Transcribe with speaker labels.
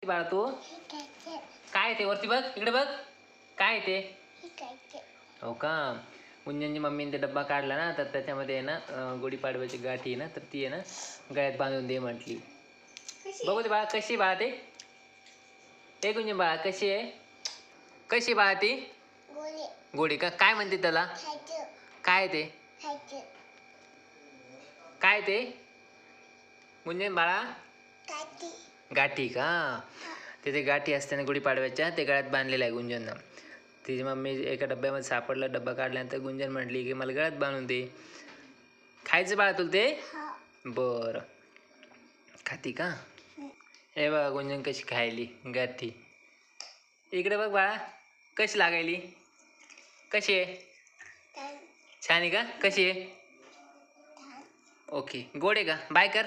Speaker 1: बाळा तू काय ते वरती बघ, इकडे बघ, काय ते हो का. गुंजनची मम्मीने ते डब्बा काढला ना, तर त्याच्यामध्ये आहे ना गुढीपाडव्याची गाठी आहे ना, तर ती आहे ना गळ्यात बांधून दे म्हटली. बघू दे बाळा कशी बाळा ते गुंजन बाळा कशी आहे, कशी बाळा ती गोडी का काय म्हणते त्याला, काय ते काय ते गुंजन बाळा गाठी का. तिथे गाठी असताना गुढीपाडव्याच्या ते गळ्यात बांधलेलं आहे गुंजननं. तिची मम्मी एका डब्यामध्ये सापडलं, डब्बा काढल्यानंतर गुंजन म्हटली की मला गळ्यात बांधून दे. खायचं बाळा तुला ते, बरं खाती का. हे बघा गुंजन कशी खायली गाठी. इकडे बघ बाळा कशी लागायली, कशी आहे, छान आहे का, कशी आहे, ओके गोड आहे का, बाय कर.